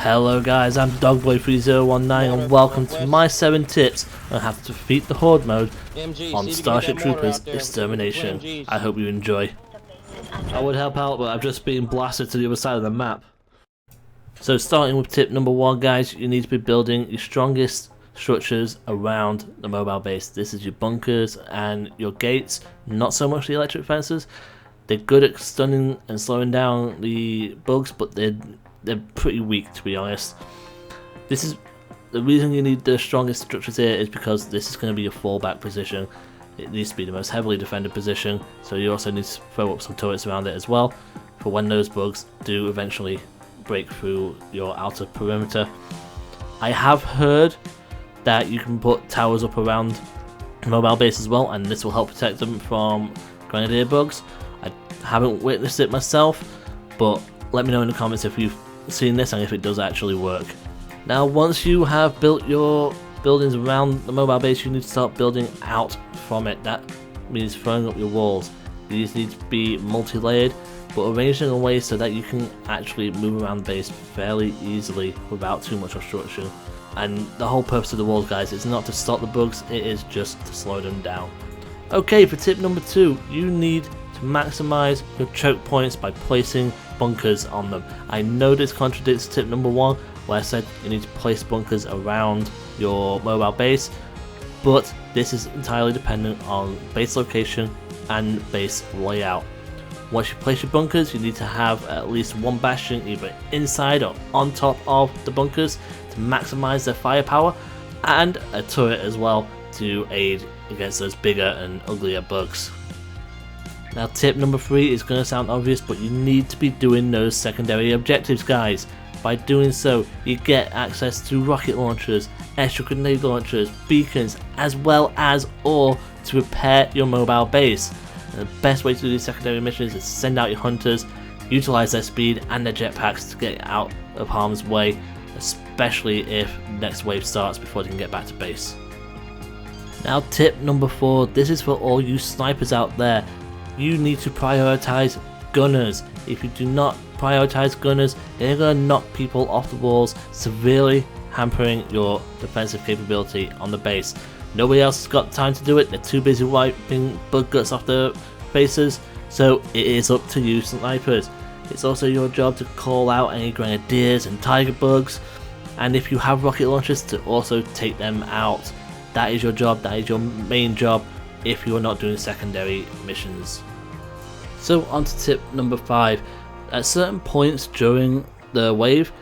Hello guys, I'm Dogboy3019 and welcome to my 7 tips on how to defeat the Horde mode on Starship Troopers Extermination. I hope you enjoy. I would help out, but I've just been blasted to the other side of the map. So starting with tip number 1 guys, you need to be building your strongest structures around the mobile base. This is your bunkers and your gates, not so much the electric fences. They're good at stunning and slowing down the bugs, but they're pretty weak, to be honest. This is the reason you need the strongest structures here, is because this is going to be your fallback position. It needs to be the most heavily defended position, so you also need to throw up some turrets around it as well for when those bugs do eventually break through your outer perimeter. I have heard that you can put towers up around the mobile base as well, and this will help protect them from grenadier bugs. I haven't witnessed it myself, but let me know in the comments if you've seen this and if it does actually work. Now once you have built your buildings around the mobile base, you need to start building out from it. That means throwing up your walls. These need to be multi-layered, but arranged in a way so that you can actually move around the base fairly easily without too much obstruction. And the whole purpose of the walls guys is not to stop the bugs, it is just to slow them down. Okay, for tip number 2, you need to maximize your choke points by placing bunkers on them. I know this contradicts tip number 1 where I said you need to place bunkers around your mobile base, but this is entirely dependent on base location and base layout. Once you place your bunkers, you need to have at least one bastion either inside or on top of the bunkers to maximize their firepower, and a turret as well to aid against those bigger and uglier bugs. Now tip number 3 is going to sound obvious, but you need to be doing those secondary objectives guys. By doing so, you get access to rocket launchers, extra grenade launchers, beacons, as well as ore to repair your mobile base. And the best way to do these secondary missions is to send out your hunters, utilize their speed and their jetpacks to get out of harm's way, especially if the next wave starts before they can get back to base. Now tip number 4, this is for all you snipers out there. You need to prioritize gunners. If you do not prioritize gunners, they're going to knock people off the walls, severely hampering your defensive capability on the base. Nobody else has got time to do it, they're too busy wiping bug guts off their faces, so it is up to you snipers. It's also your job to call out any grenadiers and tiger bugs, and if you have rocket launchers, to also take them out. That is your job, that is your main job if you are not doing secondary missions. So on to tip number 5. At certain points during the wave,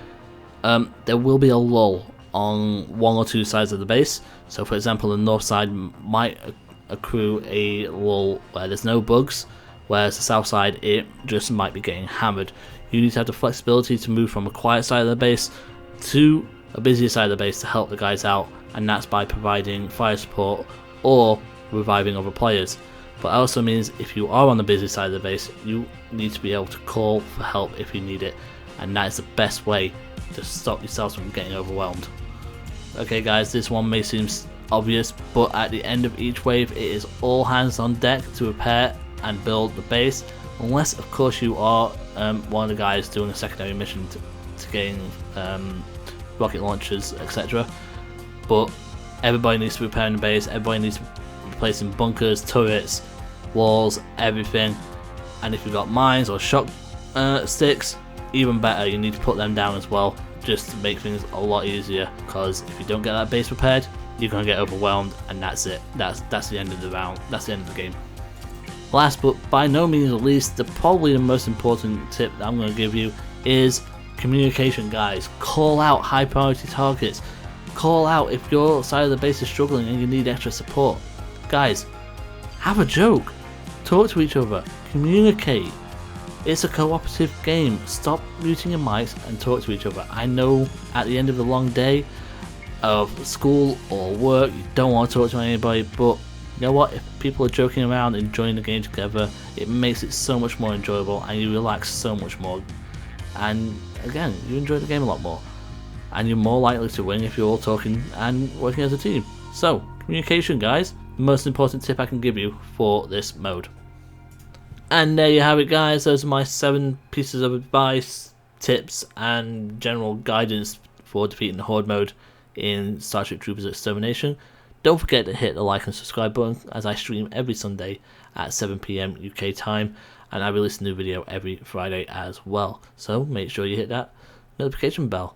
there will be a lull on one or two sides of the base. So for example, the north side might accrue a lull where there's no bugs, whereas the south side it just might be getting hammered. You need to have the flexibility to move from a quiet side of the base to a busier side of the base to help the guys out, and that's by providing fire support or reviving other players. But it also means if you are on the busy side of the base, you need to be able to call for help if you need it, and that is the best way to stop yourselves from getting overwhelmed. Okay guys, this one may seem obvious, but at the end of each wave it is all hands on deck to repair and build the base, unless of course you are one of the guys doing a secondary mission to gain rocket launchers, etc. But everybody needs to be repairing the base, everybody needs to be placing bunkers, turrets, walls, everything. And if you've got mines or shock sticks, even better, you need to put them down as well, just to make things a lot easier, because if you don't get that base repaired, you're going to get overwhelmed, and that's it. That's the end of the round, that's the end of the game. Last but by no means least, probably the most important tip that I'm going to give you is communication guys. Call out high priority targets. Call out if your side of the base is struggling and you need extra support. Guys, have a joke, talk to each other, communicate. It's a cooperative game. Stop muting your mics and talk to each other. I know at the end of the long day of school or work, you don't want to talk to anybody, but you know what? If people are joking around, enjoying the game together, it makes it so much more enjoyable and you relax so much more. And again, you enjoy the game a lot more. And you're more likely to win if you're all talking and working as a team. So, communication guys, the most important tip I can give you for this mode. And there you have it guys, those are my 7 pieces of advice tips and general guidance for defeating the Horde mode in Starship Troopers Extermination. Don't forget to hit the like and subscribe button, as I stream every Sunday at 7 PM UK time, and I release a new video every Friday as well. So make sure you hit that notification bell.